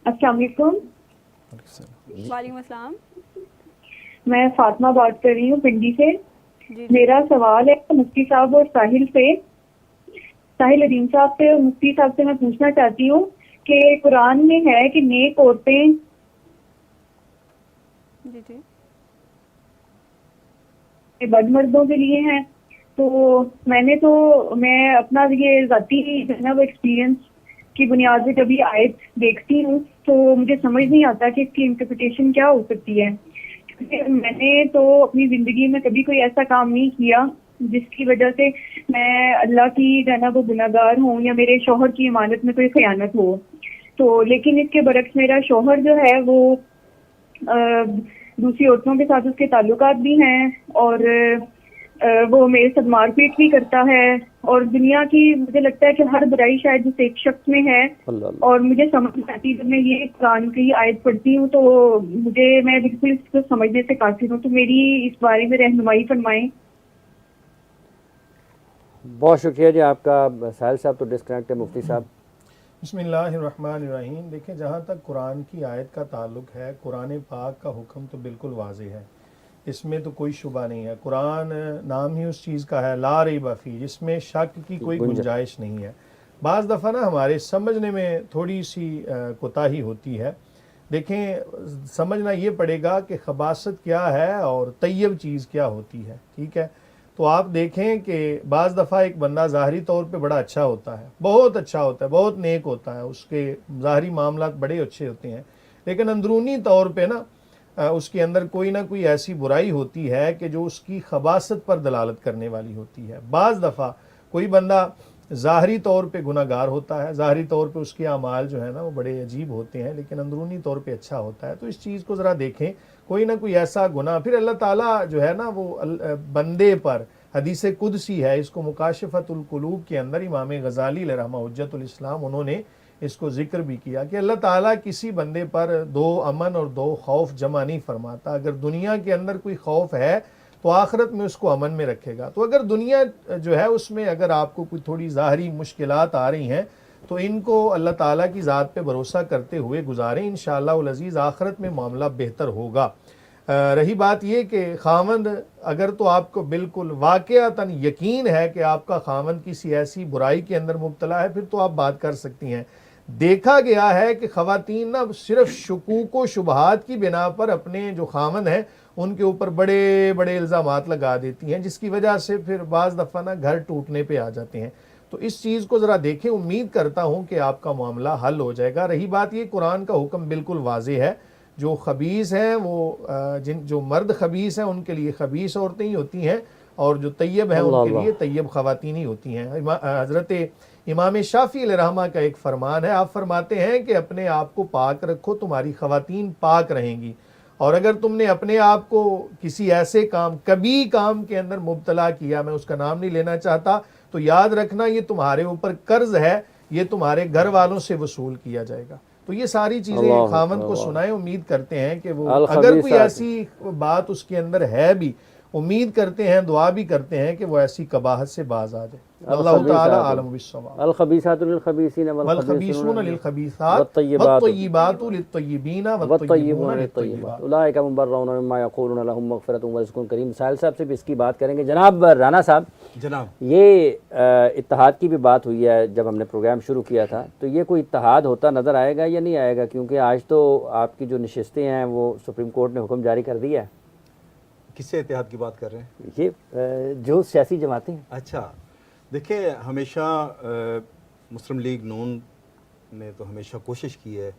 السلام علیکم. وعلیکم السلام. میں فاطمہ بات کر رہی ہوں پنڈی سے. جی میرا سوال ہے مفتی صاحب اور ساحل ندیم صاحب سے اور مفتی صاحب سے میں پوچھنا چاہتی ہوں کہ قرآن میں ہے کہ نیک عورتیں جی جی بد مردوں کے لیے ہیں. تو میں اپنا یہ ذاتی جو ہے نا وہ ایکسپیرینس کی بنیاد پہ جب یہ آیت دیکھتی ہوں تو مجھے سمجھ نہیں آتا کہ اس کی انٹرپریٹیشن کیا ہو سکتی ہے. کیونکہ میں نے تو اپنی زندگی میں کبھی کوئی ایسا کام نہیں کیا جس کی وجہ سے میں اللہ کی جو ہے نا وہ گناہگار ہوں یا میرے شوہر کی امانت میں کوئی خیانت ہو. تو لیکن اس کے برعکس میرا شوہر جو ہے وہ دوسری عورتوں کے ساتھ اس کے تعلقات بھی ہیں اور وہ میرے ساتھ مار پیٹ بھی کرتا ہے اور دنیا کی مجھے لگتا ہے کہ ہر برائی شاید اس ایک شخص میں ہے. اور مجھے سمجھ نہیں آتی جب میں یہ قرآن کی آیت پڑھتی ہوں تو میں بالکل اس کو سمجھنے سے قاصر ہوں. تو میری اس بارے میں رہنمائی فرمائیں. بہت شکریہ جی آپ کا. ساحل صاحب تو ڈسکنیکٹ ہے. مفتی صاحب. بسم اللہ الرحمن الرحیم. دیکھیں جہاں تک قرآن کی آیت کا تعلق ہے قرآن پاک کا حکم تو بالکل واضح ہے, اس میں تو کوئی شبہ نہیں ہے. قرآن نام ہی اس چیز کا ہے لا ریب فیہ, جس میں شک کی کوئی گنجائش نہیں ہے. بعض دفعہ نا ہمارے سمجھنے میں تھوڑی سی کوتاہی ہوتی ہے. دیکھیں سمجھنا یہ پڑے گا کہ خباثت کیا ہے اور طیب چیز کیا ہوتی ہے. ٹھیک ہے, تو آپ دیکھیں کہ بعض دفعہ ایک بندہ ظاہری طور پہ بڑا اچھا ہوتا ہے, بہت اچھا ہوتا ہے, بہت نیک ہوتا ہے, اس کے ظاہری معاملات بڑے اچھے ہوتے ہیں, لیکن اندرونی طور پہ نا اس کے اندر کوئی نہ کوئی ایسی برائی ہوتی ہے کہ جو اس کی خباثت پر دلالت کرنے والی ہوتی ہے. بعض دفعہ کوئی بندہ ظاہری طور پہ گناہ گار ہوتا ہے, ظاہری طور پہ اس کے اعمال جو ہے نا وہ بڑے عجیب ہوتے ہیں, لیکن اندرونی طور پہ اچھا ہوتا ہے. تو اس چیز کو ذرا دیکھیں, کوئی نہ کوئی ایسا گناہ پھر اللہ تعالیٰ جو ہے نا وہ بندے پر حدیث قدسی ہے, اس کو مکاشفۃ القلوب کے اندر امام غزالی علیہ رحمہ حجت الاسلام انہوں نے اس کو ذکر بھی کیا کہ اللہ تعالیٰ کسی بندے پر 2 امن اور 2 خوف جمع نہیں فرماتا. اگر دنیا کے اندر کوئی خوف ہے تو آخرت میں اس کو امن میں رکھے گا. تو اگر دنیا جو ہے اس میں اگر آپ کو کوئی تھوڑی ظاہری مشکلات آ رہی ہیں تو ان کو اللہ تعالیٰ کی ذات پہ بھروسہ کرتے ہوئے گزاریں, انشاءاللہ العزیز آخرت میں معاملہ بہتر ہوگا. رہی بات یہ کہ خاوند اگر تو آپ کو بالکل واقعتاً یقین ہے کہ آپ کا خاوند کسی ایسی برائی کے اندر مبتلا ہے, پھر تو آپ بات کر سکتی ہیں. دیکھا گیا ہے کہ خواتین نا صرف شکوک و شبہات کی بنا پر اپنے جو خاوند ہیں ان کے اوپر بڑے بڑے الزامات لگا دیتی ہیں, جس کی وجہ سے پھر بعض دفعہ نا گھر ٹوٹنے پہ آ جاتے ہیں. تو اس چیز کو ذرا دیکھیں, امید کرتا ہوں کہ آپ کا معاملہ حل ہو جائے گا. رہی بات یہ قرآن کا حکم بالکل واضح ہے, جو خبیث ہیں وہ جو مرد خبیث ہیں ان کے لیے خبیث عورتیں ہی ہوتی ہیں, اور جو طیب ہیں ان کے لیے طیب خواتین ہی ہوتی ہیں. حضرت امام شافعی علیہ رحمہ کا ایک فرمان ہے, آپ فرماتے ہیں کہ اپنے آپ کو پاک رکھو تمہاری خواتین پاک رہیں گی, اور اگر تم نے اپنے آپ کو کسی ایسے کبھی کام کے اندر مبتلا کیا, میں اس کا نام نہیں لینا چاہتا, تو یاد رکھنا یہ تمہارے اوپر قرض ہے, یہ تمہارے گھر والوں سے وصول کیا جائے گا. تو یہ ساری چیزیں خاوند کو سنائیں, امید کرتے ہیں کہ وہ اگر کوئی ایسی بات اس کے اندر ہے بھی, امید کرتے ہیں, دعا بھی کرتے ہیں کہ وہ ایسی قباحت سے باز آ جائے. اللہ تعالی عالم بالصواب. الخبیثات للخبیثین والخبیثون للخبیثات والطیبات للطیبین والطیبون للطیبات اولئک مبرؤون مما یقولون لهم مغفرۃ ورزق کریم. ساحل صاحب سے بھی اس کی بات کریں گے. جناب رانا صاحب, جناب یہ اتحاد کی بھی بات ہوئی ہے جب ہم نے پروگرام شروع کیا تھا, تو یہ کوئی اتحاد ہوتا نظر آئے گا یا نہیں آئے گا؟ کیونکہ آج تو آپ کی جو نشستیں ہیں وہ سپریم کورٹ نے حکم جاری کر دیا ہے. کس سے اتحاد کی بات کر رہے ہیں؟ یہ جو سیاسی جماعتیں ہیں. اچھا دیکھیں, ہمیشہ مسلم لیگ نون نے تو ہمیشہ کوشش کی ہے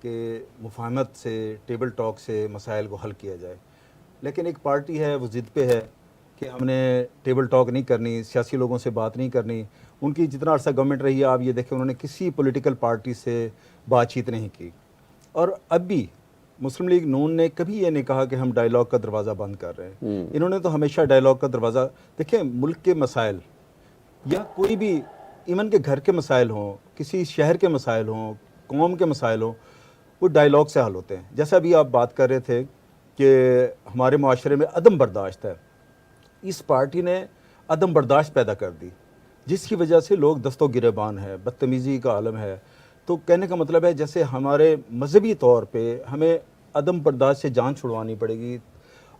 کہ مفاہمت سے, ٹیبل ٹاک سے مسائل کو حل کیا جائے, لیکن ایک پارٹی ہے وہ ضد پہ ہے کہ ہم نے ٹیبل ٹاک نہیں کرنی, سیاسی لوگوں سے بات نہیں کرنی. ان کی جتنا عرصہ گورنمنٹ رہی ہے آپ یہ دیکھیں انہوں نے کسی پولیٹیکل پارٹی سے بات چیت نہیں کی, اور اب بھی مسلم لیگ نون نے کبھی یہ نہیں کہا کہ ہم ڈائیلاگ کا دروازہ بند کر رہے ہیں. انہوں نے تو ہمیشہ ڈائیلاگ کا دروازہ, دیکھیں ملک کے مسائل یا کوئی بھی ایون کے گھر کے مسائل ہوں, کسی شہر کے مسائل ہوں, قوم کے مسائل ہوں, وہ ڈائیلاگ سے حل ہوتے ہیں. جیسا ابھی آپ بات کر رہے تھے کہ ہمارے معاشرے میں عدم برداشت ہے, اس پارٹی نے عدم برداشت پیدا کر دی جس کی وجہ سے لوگ دست و گریبان ہے, بدتمیزی کا عالم ہے. تو کہنے کا مطلب ہے جیسے ہمارے مذہبی طور پہ ہمیں عدم برداشت سے جان چھڑوانی پڑے گی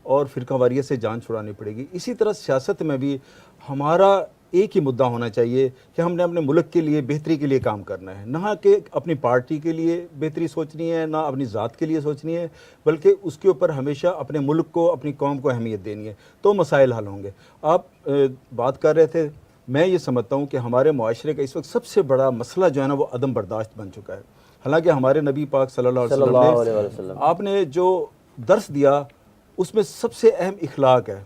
اور فرقہ واریت سے جان چھڑانی پڑے گی، اسی طرح سیاست میں بھی ہمارا ایک ہی مدعا ہونا چاہیے کہ ہم نے اپنے ملک کے لیے بہتری کے لیے کام کرنا ہے، نہ کہ اپنی پارٹی کے لیے بہتری سوچنی ہے، نہ اپنی ذات کے لیے سوچنی ہے، بلکہ اس کے اوپر ہمیشہ اپنے ملک کو، اپنی قوم کو اہمیت دینی ہے، تو مسائل حل ہوں گے۔ آپ بات کر رہے تھے، میں یہ سمجھتا ہوں کہ ہمارے معاشرے کا اس وقت سب سے بڑا مسئلہ جو ہے نا وہ عدم برداشت بن چکا ہے۔ حالانکہ ہمارے نبی پاک صلی اللہ علیہ وسلم نے آپ نے جو درس دیا اس میں سب سے اہم اخلاق ہے۔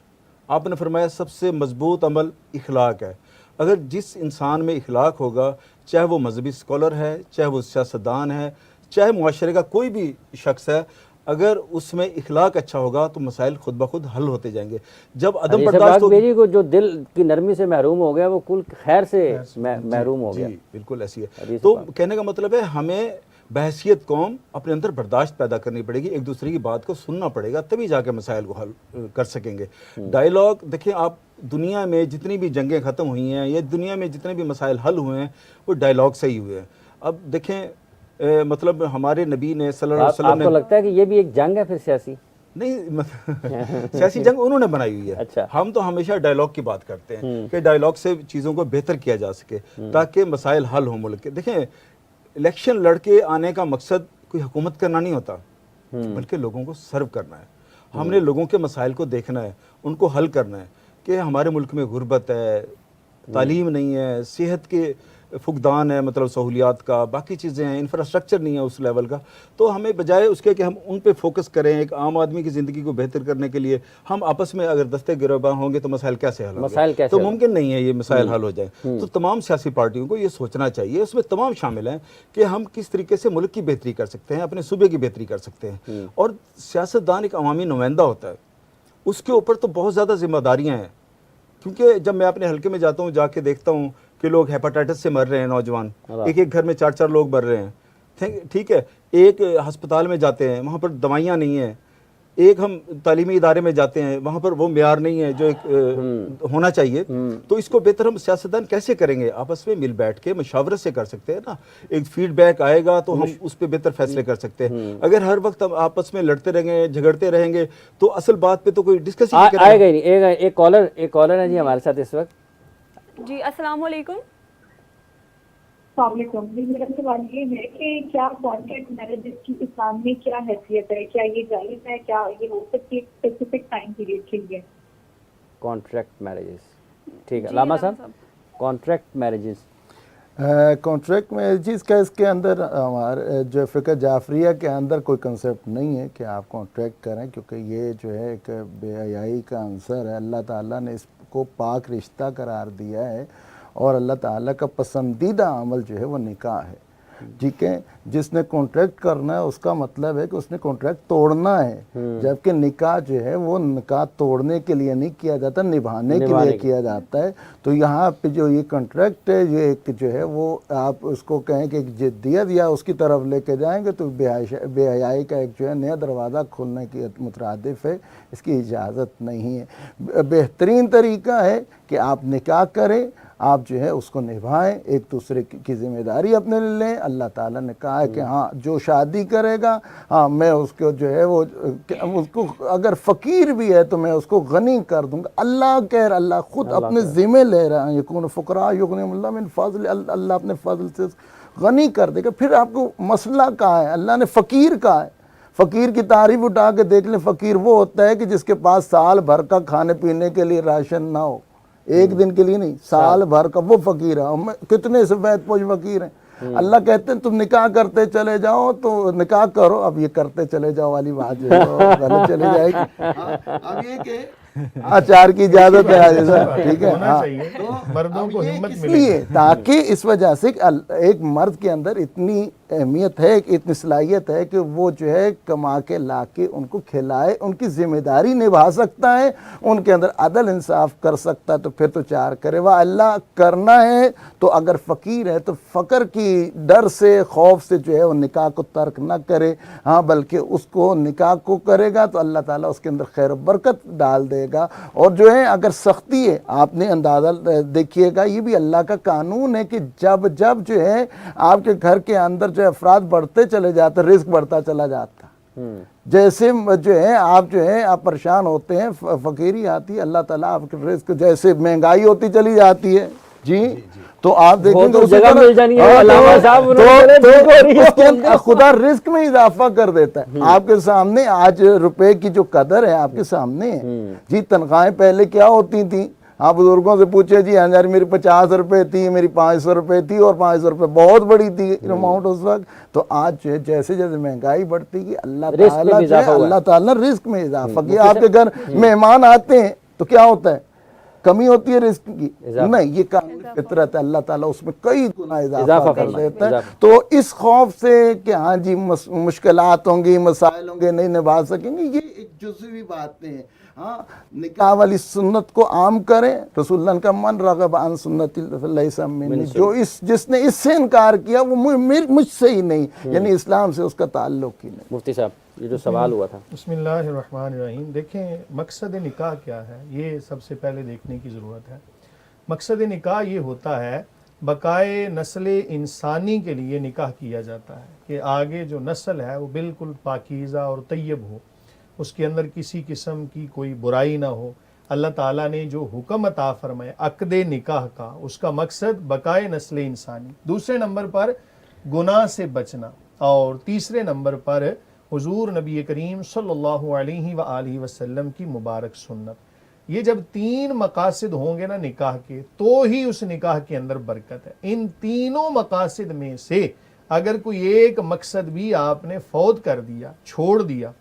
آپ نے فرمایا سب سے مضبوط عمل اخلاق ہے۔ اگر جس انسان میں اخلاق ہوگا، چاہے وہ مذہبی اسکالر ہے، چاہے وہ سیاستدان ہے، چاہے معاشرے کا کوئی بھی شخص ہے، اگر اس میں اخلاق اچھا ہوگا تو مسائل خود بخود حل ہوتے جائیں گے۔ جب عدم برداشت بیری کو جو دل کی نرمی سے محروم ہو گیا وہ کل خیر سے محروم ہو گیا۔ جی بالکل ایسی ہے۔ تو کہنے کا مطلب ہے ہمیں بحیثیت قوم اپنے اندر برداشت پیدا کرنی پڑے گی، ایک دوسرے کی بات کو سننا پڑے گا، تبھی جا کے مسائل کو حل کر سکیں گے۔ ڈائیلاگ دیکھیں، آپ دنیا میں جتنی بھی جنگیں ختم ہوئی ہیں یا دنیا میں جتنے بھی مسائل حل ہوئے ہیں وہ ڈائیلاگ سے ہی ہوئے ہیں۔ اب دیکھیں مطلب ہمارے نبی نے صلی اللہ علیہ وسلم نے، آپ کو لگتا ہے کہ یہ بھی ایک جنگ ہے پھر سیاسی؟ نہیں، سیاسی جنگ انہوں نے بنائی ہوئی ہے۔ اچھا، ہم تو ہمیشہ ڈائیلاگ کی بات کرتے ہیں کہ ڈائیلاگ سے چیزوں کو بہتر کیا جا سکے تاکہ مسائل حل ہوں ملک کے۔ دیکھیں، الیکشن لڑ کے آنے کا مقصد کوئی حکومت کرنا نہیں ہوتا، بلکہ لوگوں کو سرو کرنا ہے۔ ہم نے لوگوں کے مسائل کو دیکھنا ہے، ان کو حل کرنا ہے کہ ہمارے ملک میں غربت ہے، تعلیم نہیں ہے، صحت کے فقدان ہے، مطلب سہولیات کا، باقی چیزیں ہیں، انفراسٹرکچر نہیں ہے اس لیول کا۔ تو ہمیں بجائے اس کے کہ ہم ان پہ فوکس کریں، ایک عام آدمی کی زندگی کو بہتر کرنے کے لیے ہم آپس میں اگر دستے گروباں ہوں گے تو مسائل کیسے حل ہوں گے؟ تو ممکن نہیں ہے یہ مسائل حل ہو جائیں۔ تو تمام سیاسی پارٹیوں کو یہ سوچنا چاہیے، اس میں تمام شامل ہیں کہ ہم کس طریقے سے ملک کی بہتری کر سکتے ہیں، اپنے صوبے کی بہتری کر سکتے ہیں۔ اور سیاستدان ایک عوامی نمائندہ ہوتا ہے، اس کے اوپر تو بہت زیادہ ذمہ داریاں ہیں، کیونکہ جب میں اپنے حلقے میں جاتا ہوں جا کے دیکھتا ہوں کہ لوگ ہیپاٹائٹس سے مر رہے ہیں، نوجوان ایک ایک گھر میں 4 لوگ مر رہے ہیں، ٹھیک ہے، ایک ہسپتال میں جاتے ہیں وہاں پر دوائیاں نہیں ہیں، ایک ہم تعلیمی ادارے میں جاتے ہیں وہاں پر وہ معیار نہیں ہے جو ایک ہونا چاہیے۔ تو اس کو بہتر ہم سیاستدان کیسے کریں گے؟ آپس میں مل بیٹھ کے مشاورت سے کر سکتے ہیں نا، ایک فیڈ بیک آئے گا تو ہم اس پہ بہتر فیصلے کر سکتے ہیں۔ اگر ہر وقت ہم آپس میں لڑتے رہیں گے، جھگڑتے رہیں گے تو اصل بات پہ تو کوئی ڈسکس ہی نہیں کرے گا۔ آئے گا ہی نہیں۔ ایک کالر ہے جی ہمارے ساتھ اس وقت۔ جی السلام علیکم۔ السلام علیکم۔ میرا سوال یہ ہے کہ کیا کانٹریکٹ میرجز کی اسلام میں کیا حیثیت ہے؟ کیا یہ جائز ہے؟ کیا یہ ہو سکتی ہے اسپیسیفک ٹائم پیریڈ کے لیے؟ کانٹریکٹ میرجز، ٹھیک ہے علامہ صاحب، کانٹریکٹ میرجز۔ کانٹریکٹ میرجز کا اس کے اندر ہمارے جو فقہ جعفریہ کے اندر کوئی کنسیپٹ نہیں ہے کہ آپ کانٹریکٹ کریں، کیونکہ یہ جو ہے ایک بے حیائی کا عنصر ہے۔ اللہ تعالیٰ نے اس کو پاک رشتہ قرار دیا ہے اور اللہ تعالیٰ کا پسندیدہ عمل جو ہے وہ نکاح ہے، ٹھیک ہے۔ جس نے کانٹریکٹ کرنا ہے اس کا مطلب ہے کہ اس نے کانٹریکٹ توڑنا ہے، جبکہ نکاح جو ہے وہ نکاح توڑنے کے لیے نہیں کیا جاتا، نبھانے کے لیے کیا جاتا ہے۔ تو یہاں پہ جو یہ کانٹریکٹ ہے، یہ ایک جو ہے وہ آپ اس کو کہیں کہ ایک جدیت یا اس کی طرف لے کے جائیں گے تو بے حیائی کا ایک جو ہے نیا دروازہ کھولنے کی مترادف ہے، اس کی اجازت نہیں ہے۔ بہترین طریقہ ہے کہ آپ نکاح کریں، آپ جو ہے اس کو نبھائیں، ایک دوسرے کی ذمہ داری اپنے لیں۔ اللہ تعالیٰ نے کہا ہے کہ ہاں جو شادی کرے گا، ہاں میں اس کو جو ہے وہ اس کو اگر فقیر بھی ہے تو میں اس کو غنی کر دوں گا۔ اللہ خود اپنے ذمہ لے رہا ہے، یکون فقراء یغنیہم اللہ من فضل، اللہ اپنے فضل سے غنی کر دے گا۔ پھر آپ کو مسئلہ کہا ہے، اللہ نے فقیر کہا ہے۔ فقیر کی تعریف اٹھا کے دیکھ لیں، فقیر وہ ہوتا ہے کہ جس کے پاس سال بھر کا کھانے پینے کے لیے راشن نہ ہو، ایک دن کے لیے نہیں، سال بھر کا، وہ فقیر ہے۔ کتنے سفید پوش فقیر ہیں۔ اللہ کہتے ہیں تم نکاح کرتے چلے جاؤ، تو نکاح کرو، اب یہ کرتے چلے جاؤ والی بات جو ہے غلط چلے جائے گی۔ اب یہ کہ آچار کی اجازت ہے، ٹھیک ہے، مردوں کو ہمت اس لیے تاکہ اس وجہ سے ایک مرد کے اندر اتنی اہمیت ہے، اتنی صلاحیت ہے کہ وہ جو ہے کما کے لا کے ان کو کھلائے، ان کی ذمہ داری نبھا سکتا ہے، ان کے اندر عدل انصاف کر سکتا ہے، تو پھر تو چار کرے وہ اللہ کرنا ہے۔ تو اگر فقیر ہے تو فقر کی ڈر سے خوف سے جو ہے وہ نکاح کو ترک نہ کرے، ہاں بلکہ اس کو نکاح کو کرے گا تو اللہ تعالیٰ اس کے اندر خیر و برکت ڈال دے گا۔ اور جو ہے اگر سختی ہے، آپ نے اندازہ دیکھیے گا، یہ بھی اللہ کا قانون ہے کہ جب جو ہے آپ کے گھر کے اندر جو افراد بڑھتے چلے جاتے، رزق بڑھتا چلا جاتا، جیسے جو ہے آپ پریشان ہوتے ہیں، فقیری آتی ہے، اللہ تعالیٰ آپ کے رزق، جیسے مہنگائی ہوتی چلی جاتی ہے جی تو آپ دیکھیں گے جگہ مل جانی ہے، علامہ صاحب خدا رزق میں اضافہ کر دیتا ہے۔ آپ کے سامنے آج روپے کی جو قدر ہے آپ کے سامنے ہے جی۔ تنخواہیں پہلے کیا ہوتی تھیں؟ آپ بزرگوں سے پوچھے جی، ہاں میری 50 روپے تھی، میری 500 روپے تھی، اور 500 روپے بہت بڑی تھی اماؤنٹ اس وقت۔ تو آج جیسے مہنگائی بڑھتی گی، اللہ تعالیٰ نے رزق میں اضافہ کیا۔ آپ کے گھر مہمان آتے ہیں تو کیا ہوتا ہے؟ کمی ہوتی ہے رزق کی؟ نہیں، یہ قانون فطرت ہے، اللہ تعالیٰ اس میں کئی گنا اضافہ کر دیتا ہے۔ تو اس خوف سے کہ ہاں جی مشکلات ہوں گی، مسائل ہوں گے، نہیں نبھا سکیں گے، یہ ایک جزوی باتیں ہیں۔ ہاں، نکاح والی سنت کو عام کریں۔ رسول اللہ کا من رغب عن سنتی فلیس منی، جو جس نے اس سے انکار کیا وہ مجھ سے ہی نہیں، یعنی اسلام سے اس کا تعلق ہی نہیں۔ مفتی صاحب، یہ جو سوال ہوا تھا، بسم اللہ الرحمن الرحیم۔ دیکھیں مقصد نکاح کیا ہے، یہ سب سے پہلے دیکھنے کی ضرورت ہے۔ مقصد نکاح یہ ہوتا ہے بقائے نسل انسانی کے لیے نکاح کیا جاتا ہے کہ آگے جو نسل ہے وہ بالکل پاکیزہ اور طیب ہو، اس کے اندر کسی قسم کی کوئی برائی نہ ہو۔ اللہ تعالیٰ نے جو حکم عطا فرمائے عقد نکاح کا، اس کا مقصد بقائے نسل انسانی، دوسرے نمبر پر گناہ سے بچنا، اور تیسرے نمبر پر حضور نبی کریم صلی اللہ علیہ وآلہ وسلم کی مبارک سنت۔ یہ جب تین مقاصد ہوں گے نا نکاح کے، تو ہی اس نکاح کے اندر برکت ہے۔ ان تینوں مقاصد میں سے اگر کوئی ایک مقصد بھی آپ نے فوت کر دیا، چھوڑ دیا،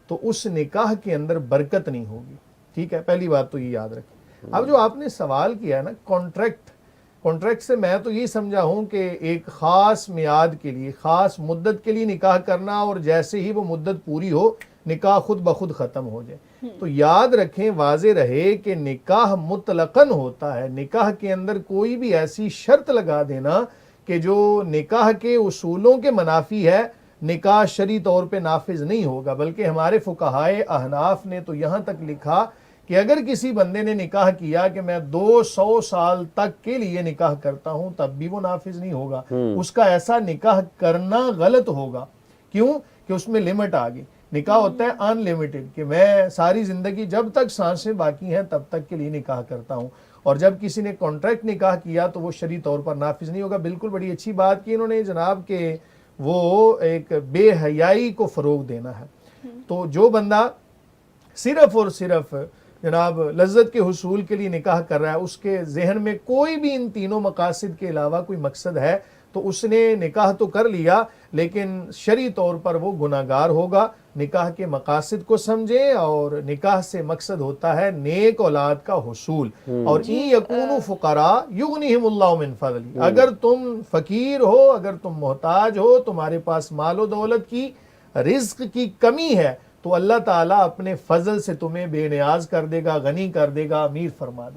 تو اس نکاح کے اندر برکت نہیں ہوگی۔ ٹھیک ہے، پہلی بات تو یہ یاد رکھیں۔ اب جو آپ نے سوال کیا ہے نا کانٹریکٹ سے میں تو یہ سمجھا ہوں کہ ایک خاص میعاد کے لیے، خاص مدت کے لیے نکاح کرنا، اور جیسے ہی وہ مدت پوری ہو نکاح خود بخود ختم ہو جائے۔ تو یاد رکھیں، واضح رہے کہ نکاح مطلقاً ہوتا ہے۔ نکاح کے اندر کوئی بھی ایسی شرط لگا دینا کہ جو نکاح کے اصولوں کے منافی ہے، نکاح شرعی طور پہ نافذ نہیں ہوگا۔ بلکہ ہمارے فقہائے احناف نے تو یہاں تک لکھا کہ اگر کسی بندے نے نکاح کیا کہ میں 200 سال تک کے لیے نکاح کرتا ہوں، تب بھی وہ نافذ نہیں ہوگا۔ اس کا ایسا نکاح کرنا غلط ہوگا۔ کیوں؟ کہ اس میں لمٹ آ گئی۔ نکاح ہوتا ہے ان لمیٹڈ، کہ میں ساری زندگی جب تک سانسیں باقی ہیں تب تک کے لیے نکاح کرتا ہوں۔ اور جب کسی نے کانٹریکٹ نکاح کیا تو وہ شرعی طور پر نافذ نہیں ہوگا۔ بالکل بڑی اچھی بات کی انہوں نے جناب کہ وہ ایک بے حیائی کو فروغ دینا ہے۔ تو جو بندہ صرف اور صرف جناب لذت کے حصول کے لیے نکاح کر رہا ہے، اس کے ذہن میں کوئی بھی ان تینوں مقاصد کے علاوہ کوئی مقصد ہے، تو اس نے نکاح تو کر لیا لیکن شرعی طور پر وہ گناہگار ہوگا۔ نکاح کے مقاصد کو سمجھیں، اور نکاح سے مقصد ہوتا ہے نیک اولاد کا حصول۔ اور ان یکونوا فقراء یغنیہم اللہ من فضلہ، اگر تم فقیر ہو، اگر تم محتاج ہو، تمہارے پاس مال و دولت کی، رزق کی کمی ہے، تو اللہ تعالیٰ اپنے فضل سے تمہیں بے نیاز کر دے گا، غنی کر دے گا، امیر فرما دے گا۔